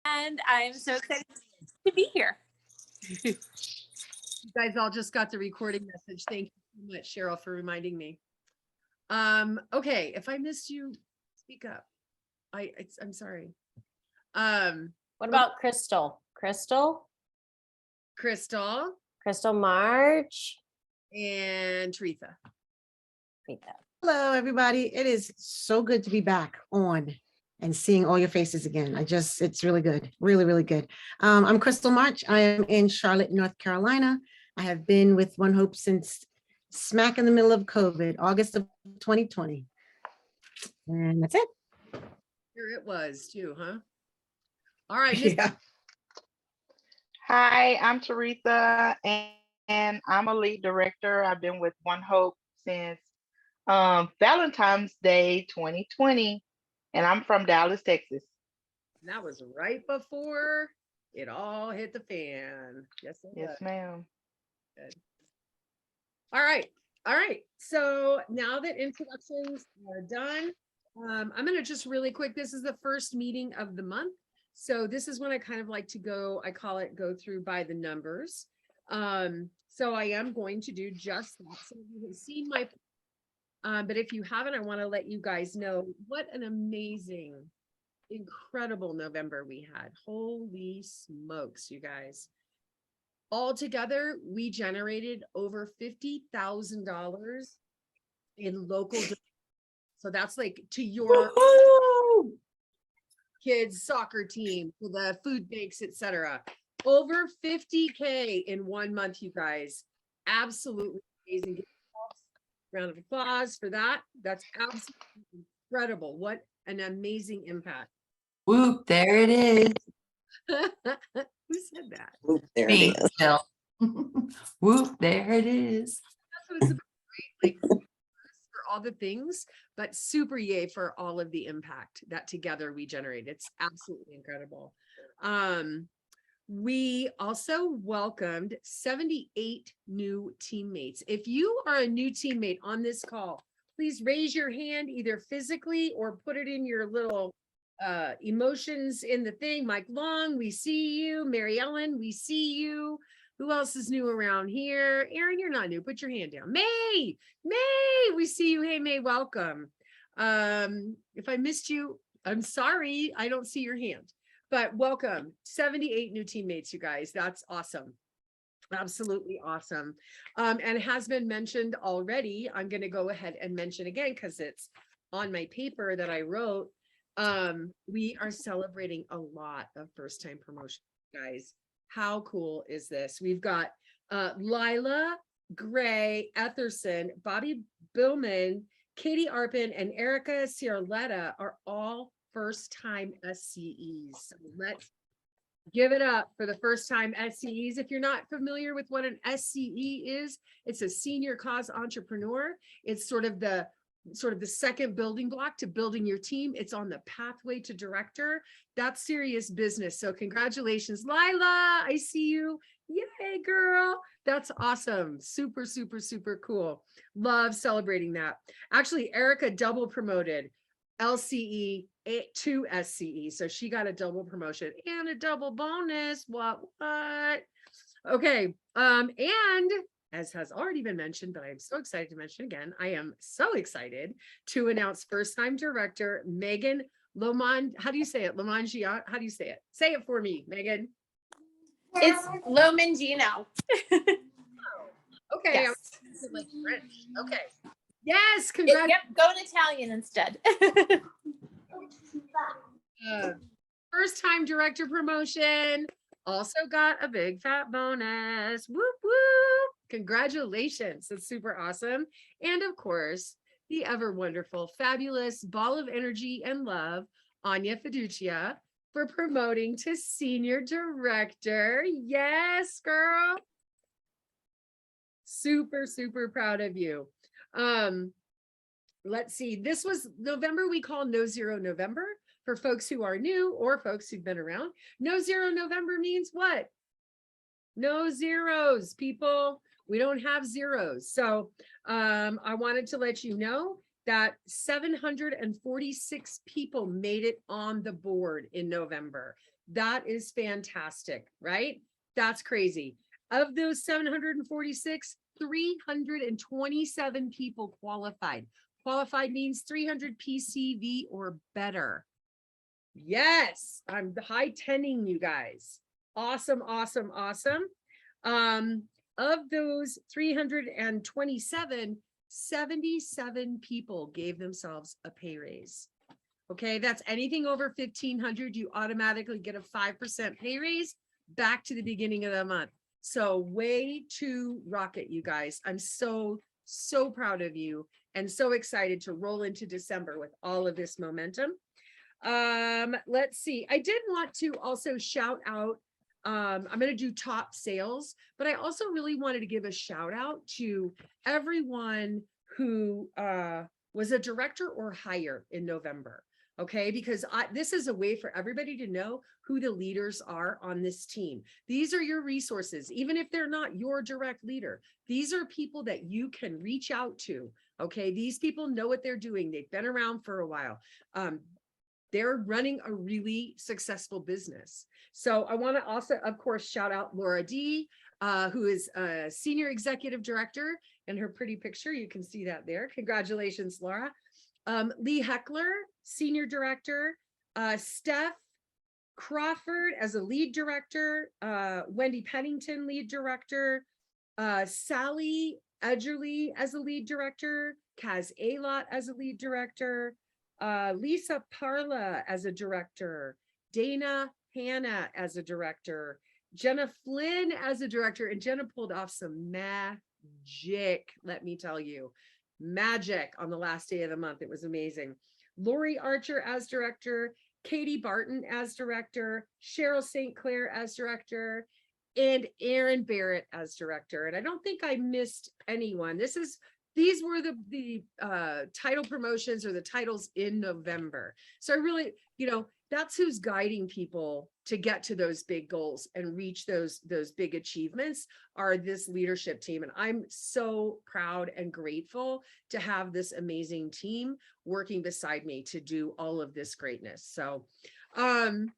And I'm so excited to be here. You guys all just got the recording message. Thank you so much, Cheryl, for reminding me. Okay, if I missed you, speak up. I'm sorry. What about Crystal? Crystal March, and Teresa. Hello, everybody. It is so good to be back on and seeing all your faces again. It's really good. Really, really good. I'm Crystal March. I am in Charlotte, North Carolina. I have been with One Hope since smack in the middle of COVID, August of 2020. And that's it. Here it was too, huh? All right. Yeah. Hi, I'm Teresa, and I'm a lead director. I've been with One Hope since Valentine's Day 2020, and I'm from Dallas, Texas. That was right before it all hit the fan. Yes, Yes, ma'am. Good. All right. So now that introductions are done, I'm going to just really quick. This is the first meeting of the month. So this is when I kind of like to go, I call it go through by the numbers. So I am going to do just that. So you have seen my, but if you haven't, I want to let you guys know what an amazing, incredible November we had. Holy smokes, you guys. Altogether, we generated over $50,000 in local. So that's like to your kids' soccer team, to the food banks, etc. Over 50K in 1 month, you guys. Absolutely amazing. Round of applause for that. That's absolutely incredible. What an amazing impact. Whoop, there it is. Who said that? Whoop, there it is. Still. Whoop, there it is. That's what it's about, right? Like for all the things, but super yay for all of the impact that together we generate. It's absolutely incredible. We also welcomed 78 new teammates. If you are a new teammate on this call, please raise your hand either physically or put it in your little emotions in the thing. Mike Long, we see you. Mary Ellen, we see you. Who else is new around here? Aaron, you're not new. Put your hand down. May, we see you. Hey, May, welcome. If I missed you, I'm sorry. I don't see your hand, but welcome. 78 new teammates, you guys. That's awesome. Absolutely awesome. And it has been mentioned already. I'm going to go ahead and mention again because it's on my paper that I wrote. We are celebrating a lot of first-time promotion, guys. How cool is this? We've got Lila Gray Etherson, Bobby Billman, Katie Arpin, and Erica Ciarletta are all first-time SCEs. So let's give it up for the first-time SCEs. If you're not familiar with what an SCE is, it's a senior cause entrepreneur. It's sort of the second building block to building your team. It's on the pathway to director. That's serious business. So congratulations, Lila. I see you. Yay, girl. That's awesome. Super, super, super cool. Love celebrating that. Actually, Erica double promoted LCE to SCE. So she got a double promotion and a double bonus. What? Okay. And as has already been mentioned, but I'm so excited to mention again, I am so excited to announce first-time director Megan Lomond. How do you say it? Lomangian? How do you say it? Say it for me, Megan. It's Lomangino. Okay. Yes. I was like French. Okay. Yes, congrats. Yep, go in Italian instead. First-time director promotion. Also got a big fat bonus. Whoop, whoop. Congratulations. That's super awesome. And of course, the ever wonderful, fabulous ball of energy and love, Anya Fiducia, for promoting to senior director. Yes, girl. Super, super proud of you. Let's see. This was November. We call No Zero November. For folks who are new or folks who've been around, No Zero November means what? No zeros, people. We don't have zeros. So I wanted to let you know that 746 people made it on the board in November. That is fantastic, right? That's crazy. Of those 746, 327 people qualified. Qualified means 300 PCV or better. Yes, I'm high tenning you guys. Awesome, awesome, awesome. Of those 327, 77 people gave themselves a pay raise. Okay, that's anything over 1,500, you automatically get a 5% pay raise back to the beginning of the month. So way to rock it, you guys. I'm so proud of you and so excited to roll into December with all of this momentum. Let's see. I did want to also shout out, I'm going to do top sales, but I also really wanted to give a shout out to everyone who was a director or higher in November. Okay, because this is a way for everybody to know who the leaders are on this team. These are your resources, even if they're not your direct leader. These are people that you can reach out to. Okay, these people know what they're doing. They've been around for a while. They're running a really successful business. So I want to also, of course, shout out Laura D, who is a senior executive director, and her pretty picture. You can see that there. Congratulations, Laura. Lee Heckler, senior director, Steph Crawford as a lead director, Wendy Pennington, lead director, Sally Edgerly as a lead director, Kaz Alot as a lead director, Lisa Parla as a director, Dana Hanna as a director, Jenna Flynn as a director, and Jenna pulled off some magic, let me tell you. Magic on the last day of the month. It was amazing. Lori Archer as director, Katie Barton as director, Cheryl St. Clair as director, and Aaron Barrett as director. And I don't think I missed anyone. These were the title promotions or the titles in November. So I really, that's who's guiding people to get to those big goals and reach those big achievements are this leadership team. And I'm so proud and grateful to have this amazing team working beside me to do all of this greatness. So, and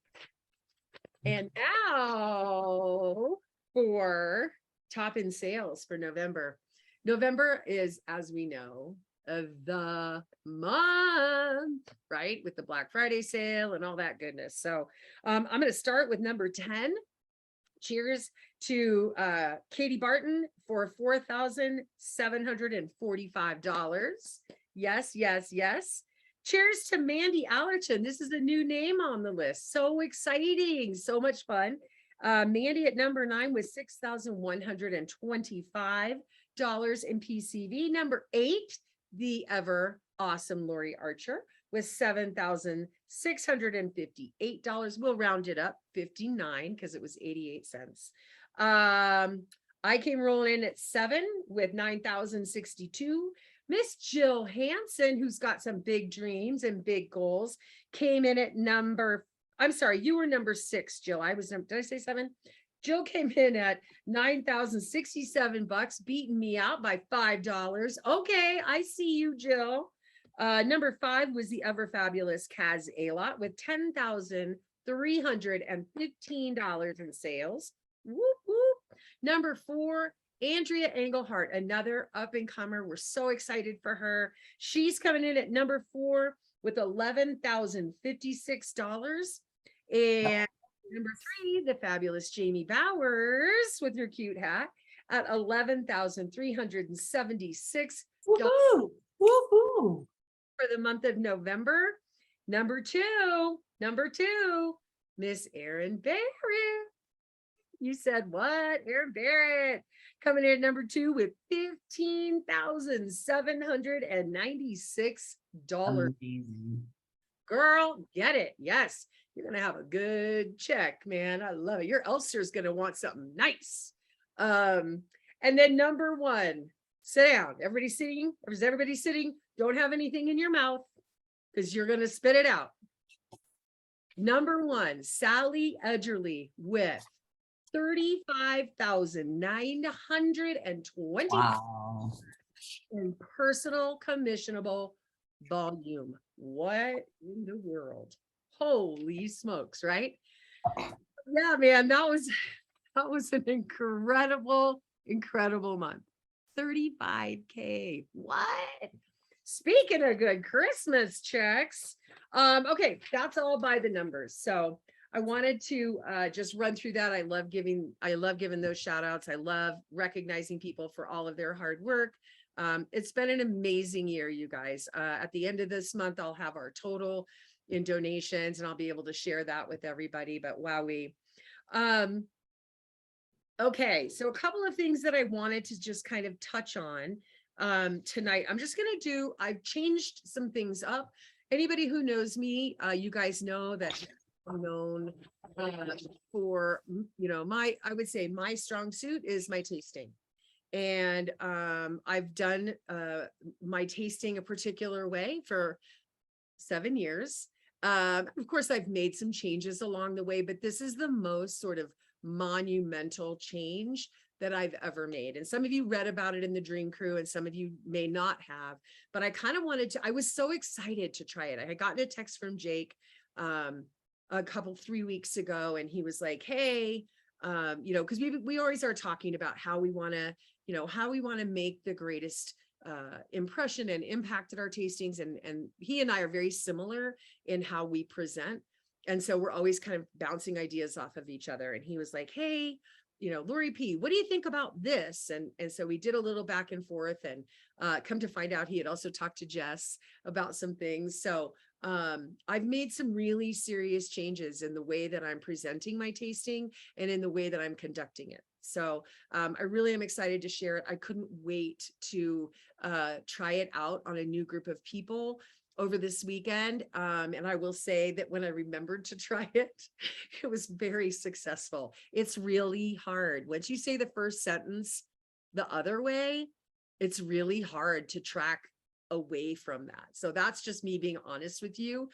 now for top in sales for November. November is, as we know, the month, right? With the Black Friday sale and all that goodness. So I'm going to start with number 10. Cheers to Katie Barton for $4,745. Yes, yes, yes. Cheers to Mandy Allerton. This is a new name on the list. So exciting. So much fun. Mandy at number 9 with $6,125 in PCV. Number 8, the ever awesome Lori Archer with $7,658. We'll round it up 59 because it was 88 cents. I came rolling in at 7 with 9,062. Miss Jill Hansen, who's got some big dreams and big goals, came in at I'm sorry, you were number 6, Jill. Did I say 7? Jill came in at $9,067, beating me out by $5. Okay, I see you, Jill. Number 5 was the ever fabulous Kaz Alot with $10,315 in sales. Whoop, whoop. Number 4, Andrea Engelhart, another up and comer. We're so excited for her. She's coming in at number 4 with $11,056. And number 3, the fabulous Jamie Bowers with her cute hat at $11,376 Woohoo! Woohoo! for the month of November. Number 2, Miss Erin Barrett. You said what? Erin Barrett coming in at number 2 with $15,796. Amazing. Girl, get it. Yes. You're going to have a good check, man. I love it. Your Elster's going to want something nice. And then number 1, sit down. Everybody sitting? Is everybody sitting? Don't have anything in your mouth because you're going to spit it out. Number 1, Sally Edgerly with $35,920 Wow. in personal commissionable volume. What in the world? Holy smokes, right? Yeah, man, that was an incredible month. 35K. What? Speaking of good Christmas checks. Okay, that's all by the numbers. So I wanted to just run through that. I love giving those shout outs. I love recognizing people for all of their hard work. It's been an amazing year, you guys. At the end of this month, I'll have our total in donations and I'll be able to share that with everybody. But wowee. Okay, so a couple of things that I wanted to just kind of touch on tonight. I've changed some things up. Anybody who knows me, you guys know that I'm known for, I would say my strong suit is my tasting. And I've done my tasting a particular way for 7 years. Of course, I've made some changes along the way, but this is the most sort of monumental change that I've ever made. And some of you read about it in the Dream Crew and some of you may not have, but I kind of I was so excited to try it. I had gotten a text from Jake a couple 3 weeks ago, and he was like, hey, because we always are talking about how we want to make the greatest impression and impact at our tastings. And he and I are very similar in how we present. And so we're always kind of bouncing ideas off of each other. And he was like, hey, Lori P, what do you think about this? And so we did a little back and forth, and come to find out he had also talked to Jess about some things. So I've made some really serious changes in the way that I'm presenting my tasting and in the way that I'm conducting it. So I really am excited to share it. I couldn't wait to try it out on a new group of people over this weekend. And I will say that when I remembered to try it, it was very successful. It's really hard. Once you say the first sentence the other way, it's really hard to track away from that. So that's just me being honest with you.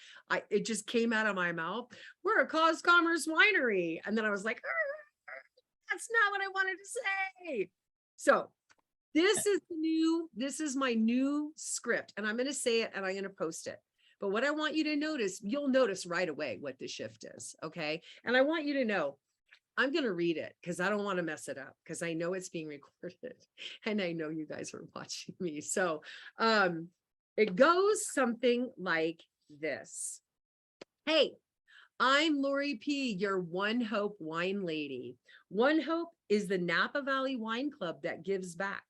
It just came out of my mouth. We're a cause commerce winery. And then I was like, that's not what I wanted to say. So this is my new script, and I'm going to say it and I'm going to post it. But what I want you to notice, you'll notice right away what the shift is. Okay. And I want you to know, I'm going to read it because I don't want to mess it up, because I know it's being recorded and I know you guys are watching me. So it goes something like this. Hey, I'm Lori P, your One Hope wine lady. One Hope is the Napa Valley Wine Club that gives back.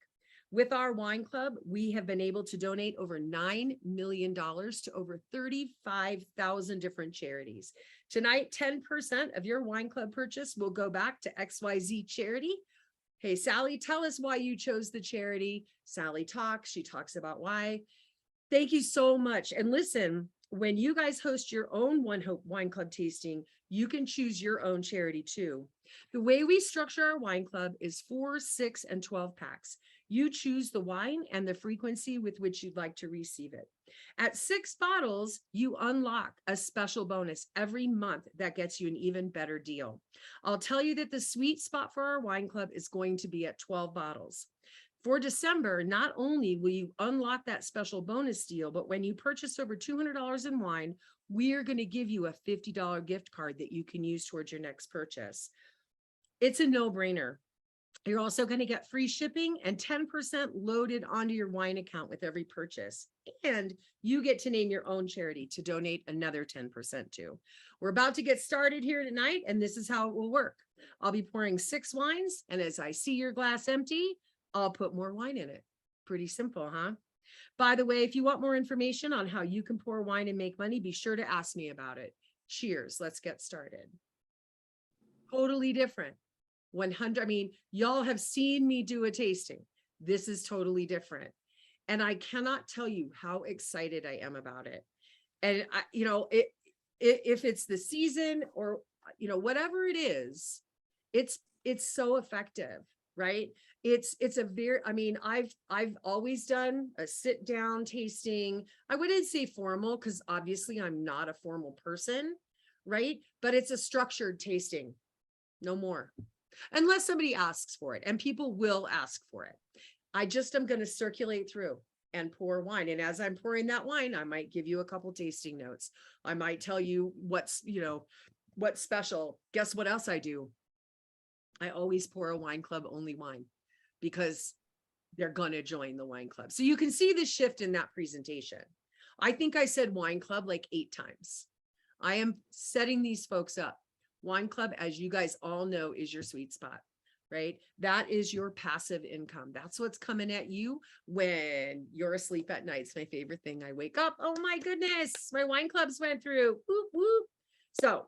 With our wine club, we have been able to donate over $9 million to over 35,000 different charities. Tonight, 10% of your wine club purchase will go back to XYZ charity. Hey, Sally, tell us why you chose the charity. Sally talks, she talks about why. Thank you so much. And listen, when you guys host your own One Hope Wine Club tasting, you can choose your own charity too. The way we structure our wine club is 4, 6, and 12 packs. You choose the wine and the frequency with which you'd like to receive it. At 6 bottles, you unlock a special bonus every month that gets you an even better deal. I'll tell you that the sweet spot for our wine club is going to be at 12 bottles. For December, not only will you unlock that special bonus deal, but when you purchase over $200 in wine, we're going to give you a $50 gift card that you can use towards your next purchase. It's a no-brainer. You're also going to get free shipping and 10% loaded onto your wine account with every purchase. And you get to name your own charity to donate another 10% to. We're about to get started here tonight, and this is how it will work. I'll be pouring 6 wines, and as I see your glass empty, I'll put more wine in it. Pretty simple, huh? By the way, if you want more information on how you can pour wine and make money, be sure to ask me about it. Cheers. Let's get started. Totally different. 100. I mean, y'all have seen me do a tasting. This is totally different. And I cannot tell you how excited I am about it. And if it's the season or, whatever it is, it's so effective, right? It's a very, I've always done a sit down tasting. I wouldn't say formal, because obviously I'm not a formal person, right? But it's a structured tasting, no more. Unless somebody asks for it, and people will ask for it. I just am going to circulate through and pour wine. And as I'm pouring that wine, I might give you a couple tasting notes. I might tell you what's, what's special? Guess what else I do? I always pour a wine club only wine because they're going to join the wine club. So you can see the shift in that presentation. I think I said wine club like 8 times. I am setting these folks up. Wine club, as you guys all know, is your sweet spot, right? That is your passive income. That's what's coming at you when you're asleep at night. It's my favorite thing. I wake up, oh my goodness, my wine clubs went through. Whoop, whoop. So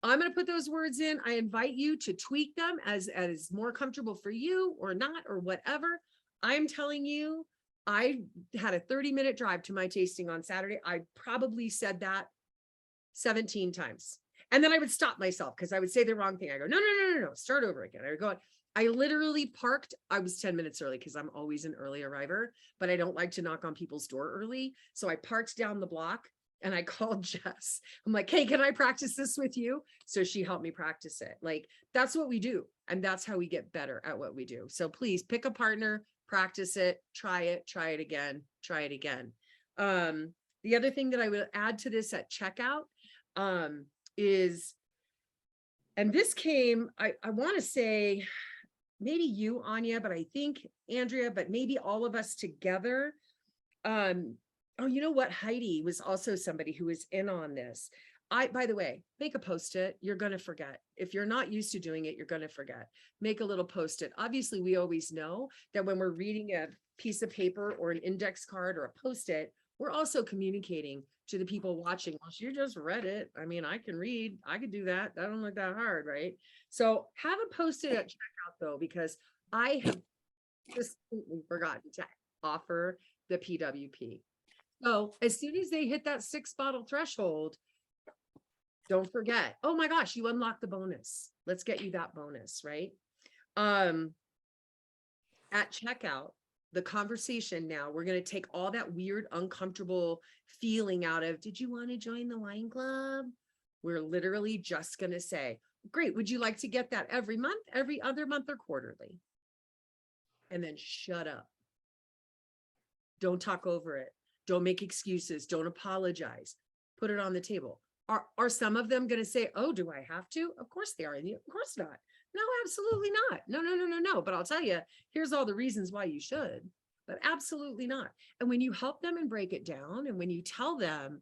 I'm going to put those words in. I invite you to tweak them as more comfortable for you or not, or whatever. I'm telling you, I had a 30-minute drive to my tasting on Saturday. I probably said that 17 times. And then I would stop myself because I would say the wrong thing. I go, no, start over again. I would go, I literally parked. I was 10 minutes early because I'm always an early arriver, but I don't like to knock on people's door early. So I parked down the block and I called Jess. I'm like, hey, can I practice this with you? So she helped me practice it. Like, that's what we do. And that's how we get better at what we do. So please pick a partner, practice it, try it again, try it again. The other thing that I would add to this at checkout is, and this came, I want to say maybe you, Anya, but I think Andrea, but maybe all of us together. Oh, you know what? Heidi was also somebody who was in on this. By the way, make a post-it. You're going to forget. If you're not used to doing it, you're going to forget. Make a little post-it. Obviously, we always know that when we're reading a piece of paper or an index card or a post-it, we're also communicating to the people watching. Well, you just read it. I mean, I can read. I could do that. That don't look that hard, right? So have a post-it at checkout, though, because I have just completely forgotten to offer the PWP. So as soon as they hit that 6-bottle threshold, don't forget, oh my gosh, you unlocked the bonus. Let's get you that bonus, right? At checkout, the conversation now, we're going to take all that weird, uncomfortable feeling out of, did you want to join the wine club? We're literally just going to say, great, would you like to get that every month, every other month, or quarterly? And then shut up. Don't talk over it. Don't make excuses. Don't apologize. Put it on the table. Are some of them going to say, oh, do I have to? Of course they are. Of course not. No, absolutely not. No. But I'll tell you, here's all the reasons why you should, but absolutely not. And when you help them and break it down, and when you tell them,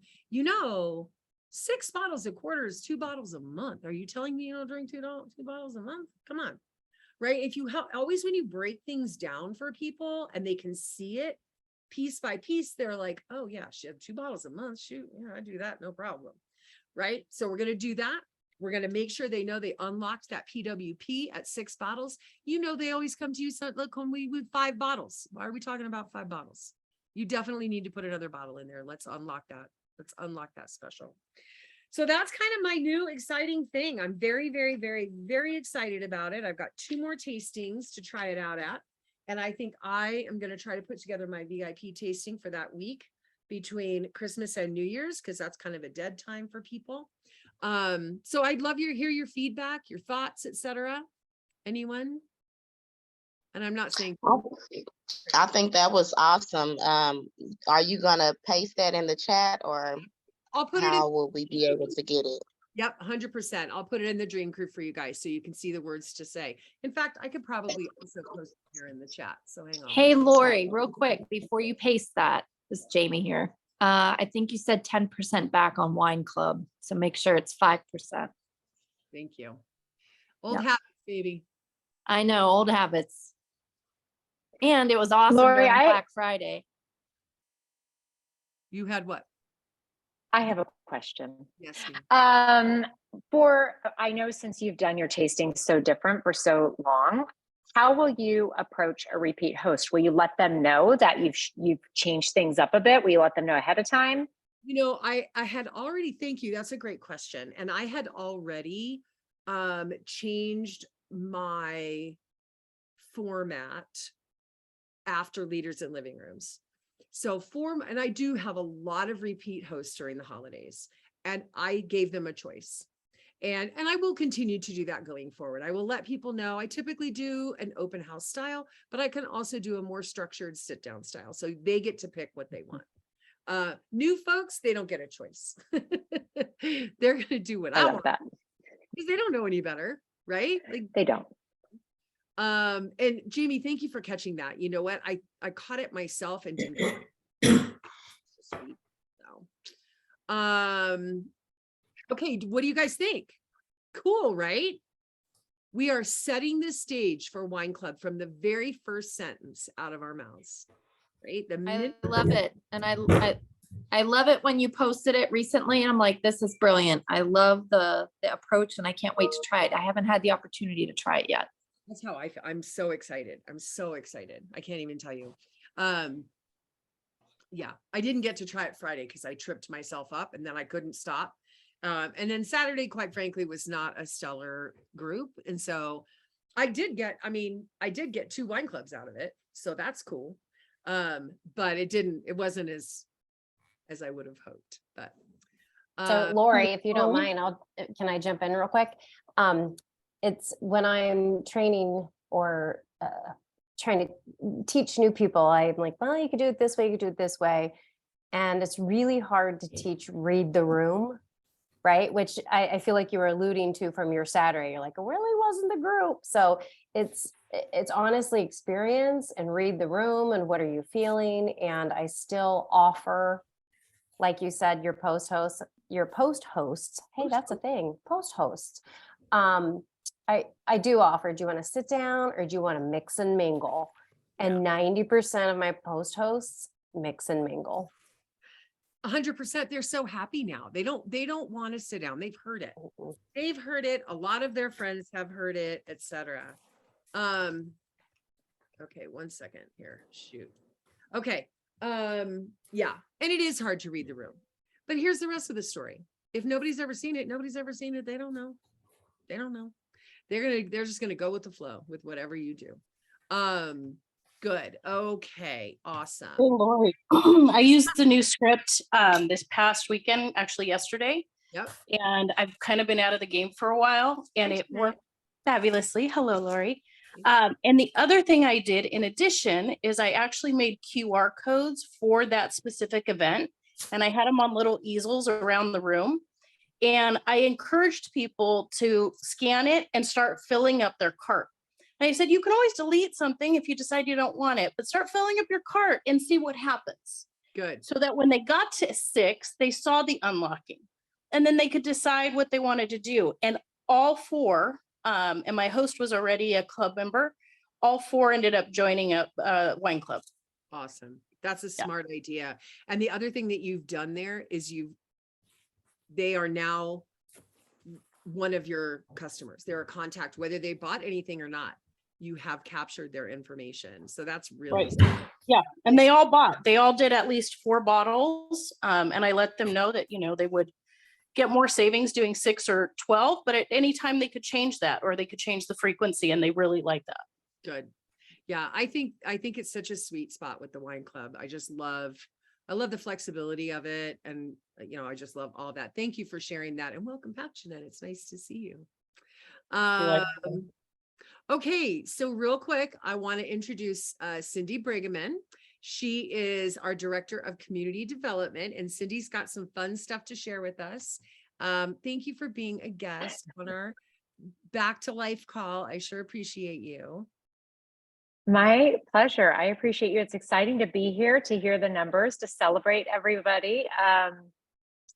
6 bottles a quarter is 2 bottles a month. Are you telling me you don't drink 2 bottles a month? Come on. Right. If you help, always when you break things down for people and they can see it piece by piece, they're like, oh yeah, she had 2 bottles a month. Shoot, yeah, I do that. No problem. Right. So we're going to do that. We're going to make sure they know they unlocked that PWP at 6 bottles. They always come to you. So look, when we 5 bottles, why are we talking about 5 bottles? You definitely need to put another bottle in there. Let's unlock that. Let's unlock that special. So that's kind of my new exciting thing. I'm very, very, very, very excited about it. I've got 2 more tastings to try it out at. And I think I am going to try to put together my VIP tasting for that week between Christmas and New Year's, because that's kind of a dead time for people. So I'd love hear your feedback, your thoughts, etc. Anyone? And I'm not saying. I think that was awesome. Are you gonna paste that in the chat, or I'll put how will we be able to get it? Yep, 100%. I'll put it in the DreamCRU for you guys so you can see the words to say. In fact, I could probably also post it here in the chat. So hang on. Hey, Lori, real quick, before you paste that, this is Jamie here. I think you said 10% back on Wine Club. So make sure it's 5%. Thank you. Old Yep. habits, baby. I know, old habits. And it was awesome Lori, during Black Friday. You had what? I have a question. Yes. Steve. I know since you've done your tasting so different for so long, how will you approach a repeat host? Will you let them know that you've changed things up a bit? Will you let them know ahead of time? I had already, thank you. That's a great question. And I had already changed my format after Leaders in Living Rooms. So and I do have a lot of repeat hosts during the holidays, and I gave them a choice. And I will continue to do that going forward. I will let people know I typically do an open house style, but I can also do a more structured sit down style. So they get to pick what they want. New folks, they don't get a choice. They're going to do what I love want. that. Because they don't know any better, right? Like, They don't. and Jamie, thank you for catching that. You know what? I caught it myself and didn't. So sweet. So, okay, what do you guys think? Cool, right? We are setting the stage for Wine Club from the very first sentence out of our mouths, right? The I minute love it. And I love it when you posted it recently and I'm like, this is brilliant. I love the approach and I can't wait to try it. I haven't had the opportunity to try it yet. that's how I feel. I'm so excited. I'm so excited. I can't even tell you. Yeah, I didn't get to try it Friday because I tripped myself up and then I couldn't stop. And then Saturday, quite frankly, was not a stellar group. And so I did get 2 wine clubs out of it. So that's cool. But it wasn't as I would have hoped. But So Lori, if you don't mind, can I jump in real quick? It's when I'm training or trying to teach new people, I'm like, well, you could do it this way, you could do it this way. And it's really hard to teach read the room, right? Which I feel like you were alluding to from your Saturday. You're like, it really wasn't the group. So it's honestly experience and read the room and what are you feeling? And I still offer, like you said, your post hosts, hey, that's a thing, post hosts. I do offer, do you want to sit down or do you want to mix and mingle? And 90% of my post hosts mix and mingle. 100%. They're so happy now. They don't want to sit down. They've heard it. They've heard it. A lot of their friends have heard it, etc. Okay, 1 second here. Shoot. Okay. Yeah. And it is hard to read the room. But here's the rest of the story. If nobody's ever seen it, they don't know. They don't know. They're just gonna go with the flow with whatever you do. Good. Okay, awesome. Hey, Lori, I used the new script this past weekend, actually yesterday. Yep. And I've kind of been out of the game for a while and it worked fabulously. Hello, Lori. And the other thing I did in addition is I actually made QR codes for that specific event. And I had them on little easels around the room. And I encouraged people to scan it and start filling up their cart. And I said, you can always delete something if you decide you don't want it, but start filling up your cart and see what happens. Good. So that when they got to 6, they saw the unlocking and then they could decide what they wanted to do. And all 4, and my host was already a club member, all 4 ended up joining a wine club. Awesome. That's a smart idea. And the other thing that you've done there is they are now one of your customers. They're a contact, whether they bought anything or not. You have captured their information. So that's really right. Yeah. And they all bought. They all did at least 4 bottles. And I let them know that, they would get more savings doing 6 or 12, but at any time they could change that or they could change the frequency and they really like that. good. Yeah, I think it's such a sweet spot with the wine club. I love the flexibility of it. And, I just love all that. Thank you for sharing that. And welcome back, Jeanette. It's nice to see you. Okay, so real quick, I want to introduce Cindy Brigham. She is our Director of Community Development, and Cindy's got some fun stuff to share with us. Thank you for being a guest on our Back to Life call. I sure appreciate you. My pleasure. I appreciate you. It's exciting to be here, to hear the numbers, to celebrate everybody.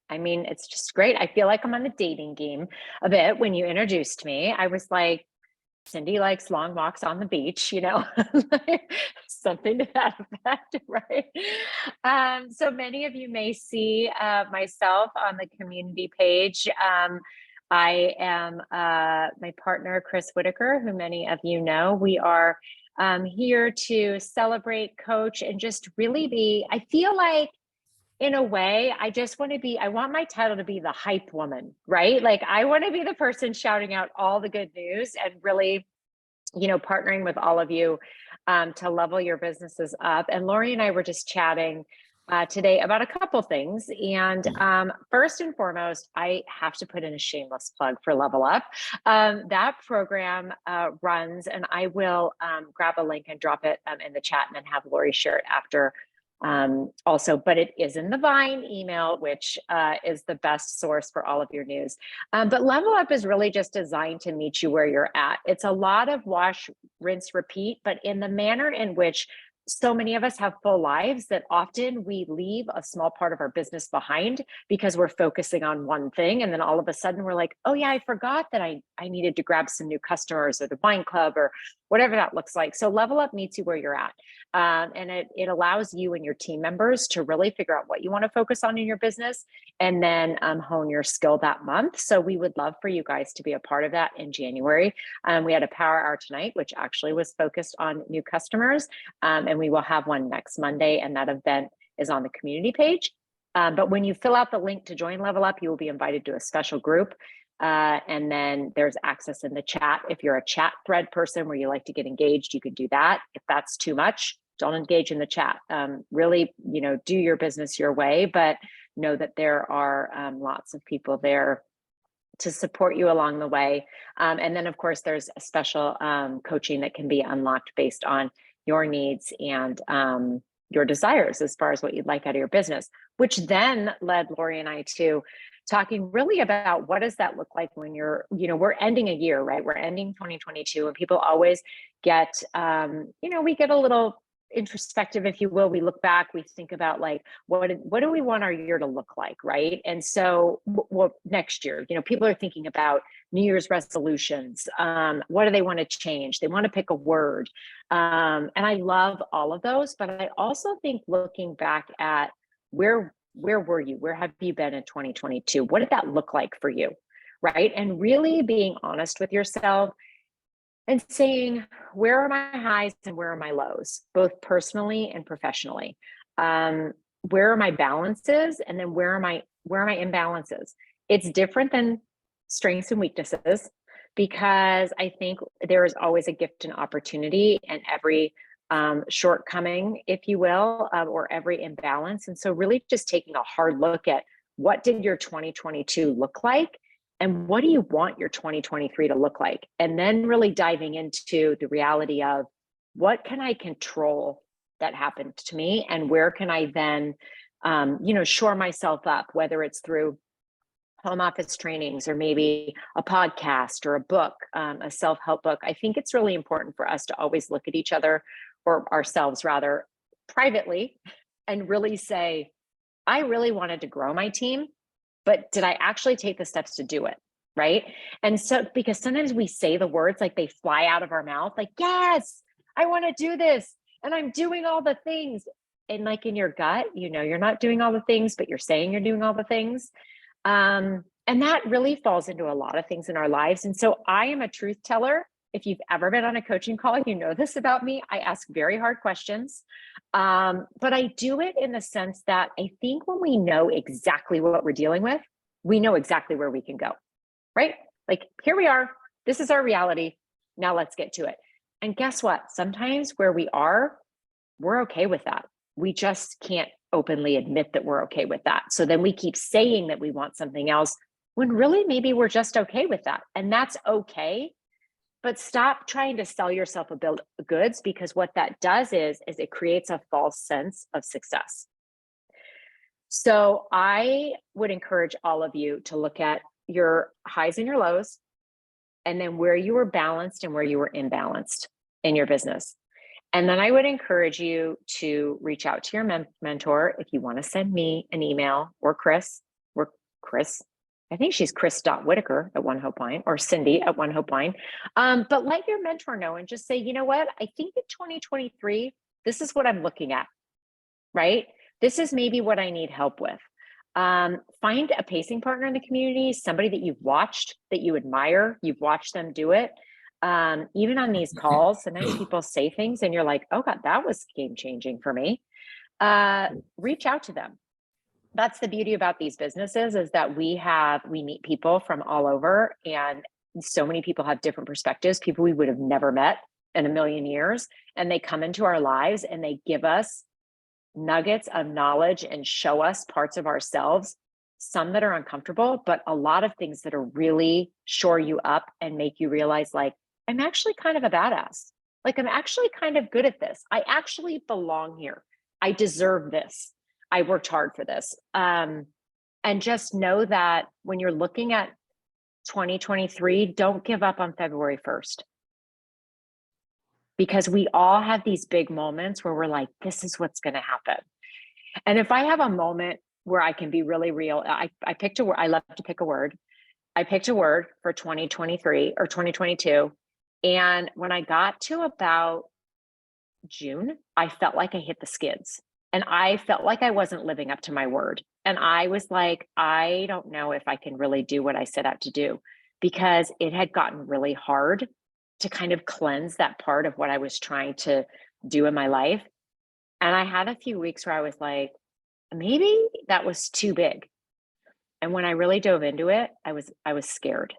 It's just great. I feel like I'm on the dating game a bit. When you introduced me, I was like, Cindy likes long walks on the beach, something to that effect, right? So many of you may see myself on the community page. I am my partner, Chris Whitaker, who many of you know. We are here to celebrate, coach, and just really I feel like, in a way, I want my title to be the hype woman, right? Like, I want to be the person shouting out all the good news and really, partnering with all of you to level your businesses up. And Lori and I were just chatting today about a couple things. And first and foremost, I have to put in a shameless plug for Level Up. That program runs, and I will grab a link and drop it in the chat and then have Lori share it after also, but it is in the Vine email, which is the best source for all of your news. But Level Up is really just designed to meet you where you're at. It's a lot of wash, rinse, repeat, but in the manner in which so many of us have full lives that often we leave a small part of our business behind because we're focusing on one thing. And then all of a sudden we're like, oh yeah, I forgot that I needed to grab some new customers or the wine club or whatever that looks like. So Level Up meets you where you're at. And it allows you and your team members to really figure out what you want to focus on in your business and then hone your skill that month. So we would love for you guys to be a part of that in January. We had a power hour tonight, which actually was focused on new customers. And we will have one next Monday, and that event is on the community page. But when you fill out the link to join Level Up, you will be invited to a special group. And then there's access in the chat. If you're a chat thread person where you like to get engaged, you could do that. If that's too much, don't engage in the chat. Really, do your business your way, but know that there are lots of people there to support you along the way. And then of course, there's a special coaching that can be unlocked based on your needs and your desires as far as what you'd like out of your business, which then led Lori and I to talking really about what does that look like when we're ending a year, right? We're ending 2022 and people always get, we get a little introspective, if you will. We look back, we think about like, what do we want our year to look like, right? And so next year, people are thinking about New Year's resolutions. What do they want to change? They want to pick a word. And I love all of those, but I also think looking back at where were you? Where have you been in 2022? What did that look like for you, right? And really being honest with yourself and saying, where are my highs and where are my lows, both personally and professionally? Where are my balances? And then where are my imbalances? It's different than strengths and weaknesses, because I think there is always a gift and opportunity in every shortcoming, if you will, or every imbalance. And so really just taking a hard look at what did your 2022 look like? And what do you want your 2023 to look like? And then really diving into the reality of what can I control that happened to me? And where can I then, shore myself up, whether it's through home office trainings or maybe a podcast or a book, a self-help book. I think it's really important for us to always look at each other, or ourselves rather, privately, and really say, I really wanted to grow my team, but did I actually take the steps to do it? Right. And so, because sometimes we say the words like they fly out of our mouth, like, yes, I want to do this. And I'm doing all the things. And like in your gut, you're not doing all the things, but you're saying you're doing all the things. And that really falls into a lot of things in our lives. And so I am a truth teller. If you've ever been on a coaching call, you know this about me. I ask very hard questions. But I do it in the sense that I think when we know exactly what we're dealing with, we know exactly where we can go, right? Like, here we are, this is our reality. Now let's get to it. And guess what? Sometimes where we are, we're okay with that. We just can't openly admit that we're okay with that. So then we keep saying that we want something else when really maybe we're just okay with that. And that's okay. But stop trying to sell yourself a bill of goods, because what that does is it creates a false sense of success. So I would encourage all of you to look at your highs and your lows, and then where you were balanced and where you were imbalanced in your business. And then I would encourage you to reach out to your mentor if you want to send me an email, or Chris, I think she's Chris.Whitaker at One Hope Line, or Cindy at One Hope Line. But let your mentor know and just say, you know what, I think in 2023, this is what I'm looking at, right? This is maybe what I need help with. Find a pacing partner in the community, somebody that you've watched, that you admire, you've watched them do it. Even on these calls, sometimes people say things and you're like, oh God, that was game changing for me. Reach out to them. That's the beauty about these businesses, is that we meet people from all over, and so many people have different perspectives, people we would have never met in a million years. And they come into our lives and they give us nuggets of knowledge and show us parts of ourselves, some that are uncomfortable, but a lot of things that are really shore you up and make you realize, like, I'm actually kind of a badass. Like, I'm actually kind of good at this. I actually belong here. I deserve this. I worked hard for this. And just know that when you're looking at 2023, don't give up on February 1st. Because we all have these big moments where we're like, this is what's going to happen. And if I have a moment where I can be really real, I picked a word. I love to pick a word. I picked a word for 2023 or 2022. And when I got to about June, I felt like I hit the skids and I felt like I wasn't living up to my word. And I was like, I don't know if I can really do what I set out to do, because it had gotten really hard to kind of cleanse that part of what I was trying to do in my life. And I had a few weeks where I was like, maybe that was too big. And when I really dove into it, I was scared.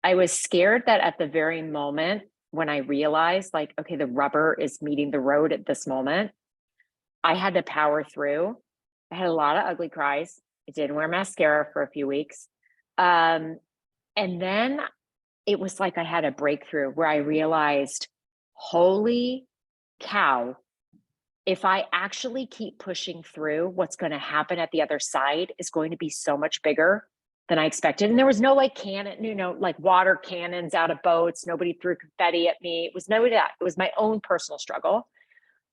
I was scared that at the very moment when I realized, like, okay, the rubber is meeting the road at this moment, I had to power through. I had a lot of ugly cries. I didn't wear mascara for a few weeks. And then it was like I had a breakthrough where I realized, holy cow, if I actually keep pushing through, what's going to happen at the other side is going to be so much bigger than I expected. And there was no like like water cannons out of boats. Nobody threw confetti at me. It was no that. It was my own personal struggle.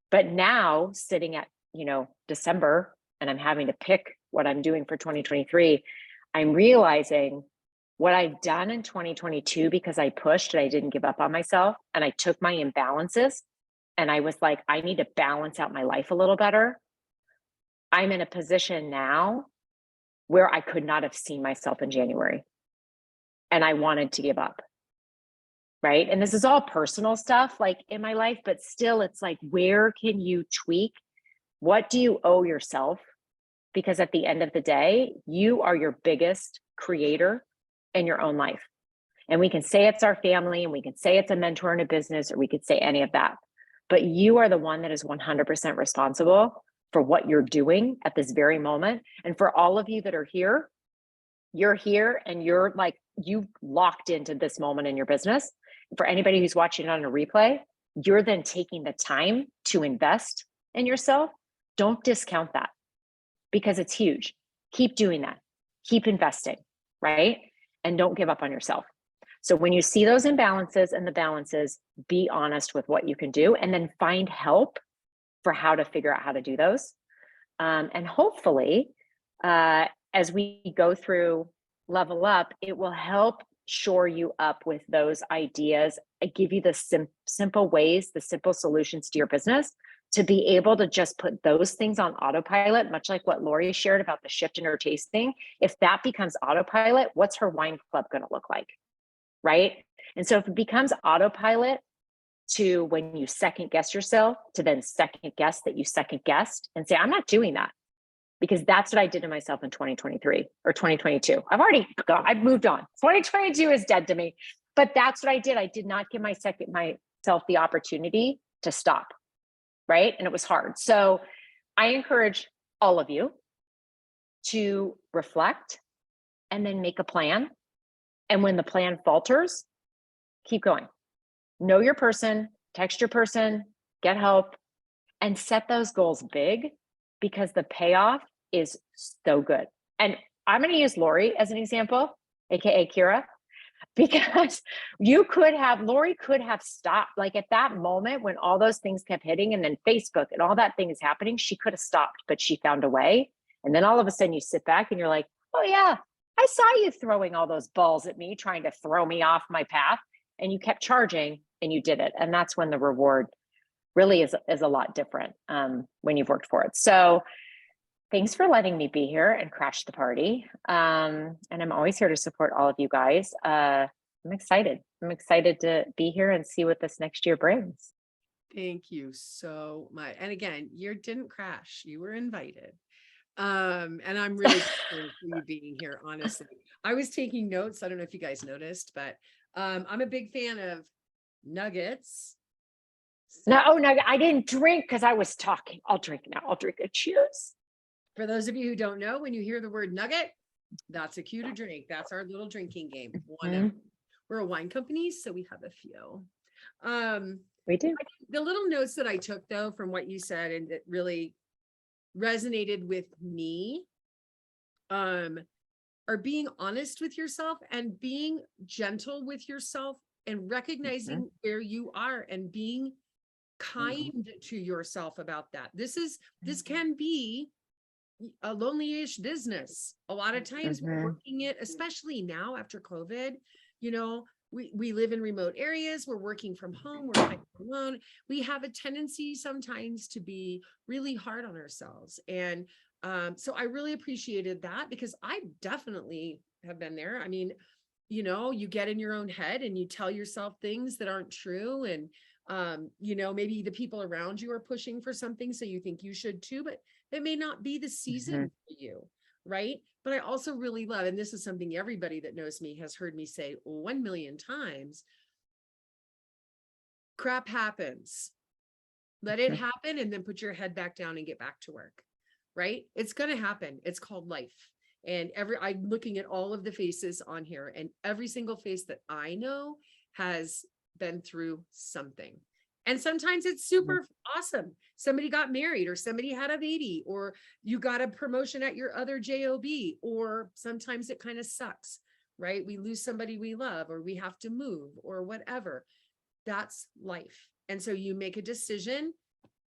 But now sitting at, December, and I'm having to pick what I'm doing for 2023, I'm realizing what I've done in 2022, because I pushed and I didn't give up on myself, and I took my imbalances and I was like, I need to balance out my life a little better. I'm in a position now where I could not have seen myself in January, and I wanted to give up. Right. And this is all personal stuff like in my life, but still it's like, where can you tweak? What do you owe yourself? Because at the end of the day, you are your biggest creator in your own life. And we can say it's our family, and we can say it's a mentor in a business, or we could say any of that. But you are the one that is 100% responsible for what you're doing at this very moment. And for all of you that are here, you're here and you're like, you locked into this moment in your business. For anybody who's watching on a replay, you're then taking the time to invest in yourself. Don't discount that, because it's huge. Keep doing that. Keep investing, right? And don't give up on yourself. So when you see those imbalances and the balances, be honest with what you can do, and then find help for how to figure out how to do those. And hopefully, as we go through Level Up, it will help shore you up with those ideas, give you the simple ways, the simple solutions to your business, to be able to just put those things on autopilot, much like what Lori shared about the shift in her taste thing. If that becomes autopilot, what's her wine club going to look like? Right? And so if it becomes autopilot to when you second guess yourself, to then second guess that you second guessed and say, I'm not doing that, because that's what I did to myself in 2023 or 2022. I've moved on. 2022 is dead to me, but that's what I did. I did not give myself the opportunity to stop. Right. And it was hard. So I encourage all of you to reflect and then make a plan. And when the plan falters, keep going. Know your person, text your person, get help, and set those goals big, because the payoff is so good. And I'm going to use Lori as an example, AKA Kira, because Lori could have stopped. Like at that moment when all those things kept hitting, and then Facebook and all that thing is happening, she could have stopped, but she found a way. And then all of a sudden you sit back and you're like, oh yeah, I saw you throwing all those balls at me, trying to throw me off my path, and you kept charging and you did it. And that's when the reward really is a lot different when you've worked for it. So thanks for letting me be here and crash the party. And I'm always here to support all of you guys. I'm excited. I'm excited to be here and see what this next year brings. Thank you so much. And again, you didn't crash, you were invited. And I'm really grateful for you being here, honestly. I was taking notes. I don't know if you guys noticed, but I'm a big fan of nuggets. So, No, I didn't drink because I was talking. I'll drink now. I'll drink a cheers. for those of you who don't know, when you hear the word nugget, that's a cue to drink. That's our little drinking game. We're a wine company, so we have a few. We do. The little notes that I took though from what you said and that really resonated with me are being honest with yourself and being gentle with yourself and recognizing where you are and being kind to yourself about that. This can be a lonely-ish business. A lot of times we're working it, especially now after COVID, you know, we live in remote areas, we're working from home, we're kind of alone. We have a tendency sometimes to be really hard on ourselves. And so I really appreciated that because I definitely have been there. I mean, you know, you get in your own head and you tell yourself things that aren't true. And, you know, maybe the people around you are pushing for something, so you think you should too, but it may not be the season for you. Right. But I also really love, and this is something everybody that knows me has heard me say 1 million times, crap happens. Let it happen and then put your head back down and get back to work. Right. It's going to happen. It's called life. And I'm looking at all of the faces on here, and every single face that I know has been through something. And sometimes it's super awesome. Somebody got married, or somebody had a baby, or you got a promotion at your other job, or sometimes it kind of sucks, right? We lose somebody we love, or we have to move, or whatever. That's life. And so you make a decision,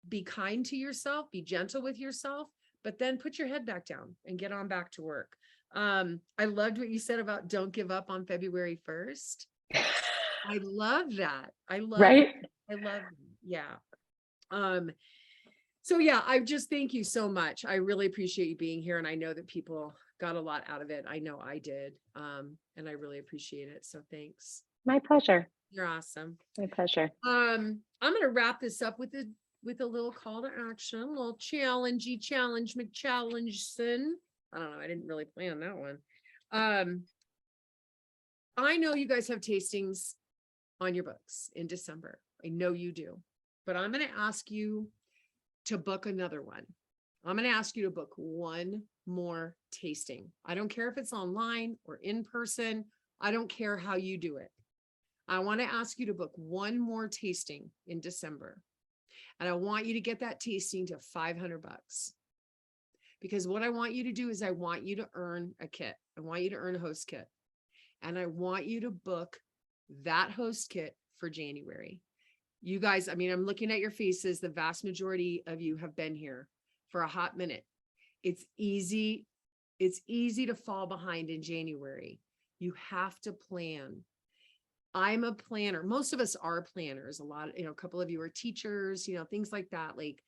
be kind to yourself, be gentle with yourself, but then put your head back down and get on back to work. I loved what you said about don't give up on February 1st. I love that. I love that. Yeah. So yeah, I just thank you so much. I really appreciate you being here. And I know that people got a lot out of it. I know I did. And I really appreciate it. So thanks. My pleasure. You're awesome. My pleasure. I'm going to wrap this up with a little call to action, a little challenge McChallengeson. I don't know. I didn't really plan that one. I know you guys have tastings on your books in December. I know you do, but I'm going to ask you to book another one. I'm going to ask you to book one more tasting. I don't care if it's online or in person. I don't care how you do it. I want to ask you to book one more tasting in December. And I want you to get that tasting to $500. Because what I want you to do is I want you to earn a kit. I want you to earn a host kit. And I want you to book that host kit for January. You guys, I mean, I'm looking at your faces. The vast majority of you have been here for a hot minute. It's easy to fall behind in January. You have to plan. I'm a planner. Most of us are planners. A couple of you are teachers, things like that. Like,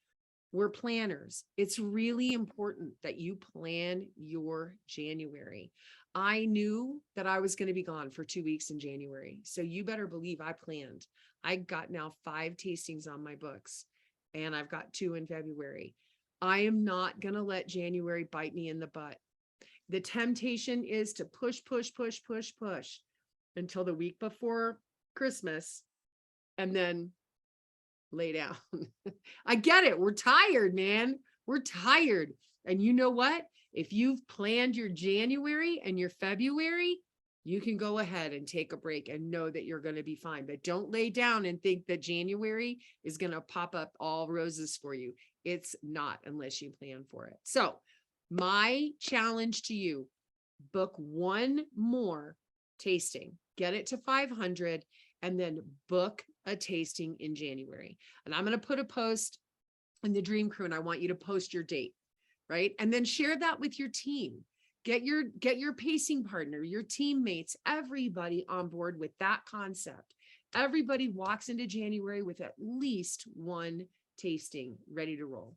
we're planners. It's really important that you plan your January. I knew that I was going to be gone for 2 weeks in January. So you better believe I planned. I got now 5 tastings on my books, and I've got 2 in February. I am not going to let January bite me in the butt. The temptation is to push until the week before Christmas and then lay down. I get it. We're tired, man. We're tired. And you know what? If you've planned your January and your February, you can go ahead and take a break and know that you're going to be fine. But don't lay down and think that January is going to pop up all roses for you. It's not, unless you plan for it. So my challenge to you, book one more tasting, get it to 500, and then book a tasting in January. And I'm going to put a post in the Dream Crew, and I want you to post your date, right? And then share that with your team. Get your pacing partner, your teammates, everybody on board with that concept. Everybody walks into January with at least one tasting ready to roll.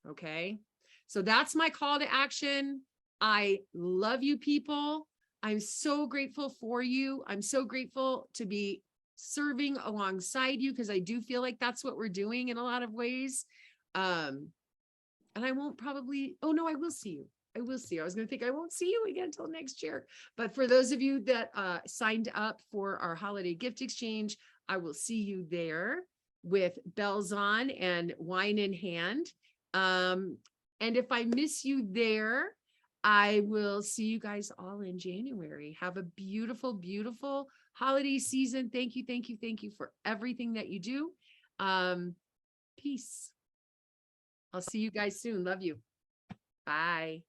Okay. So that's my call to action. I love you people. I'm so grateful for you. I'm so grateful to be serving alongside you, because I do feel like that's what we're doing in a lot of ways. And I won't probably, oh no, I will see you. I will see you. I was going to think I won't see you again until next year. But for those of you that signed up for our holiday gift exchange, I will see you there with bells on and wine in hand. And if I miss you there, I will see you guys all in January. Have a beautiful, beautiful holiday season. Thank you, thank you, thank you for everything that you do. Peace. I'll see you guys soon. Love you. Bye.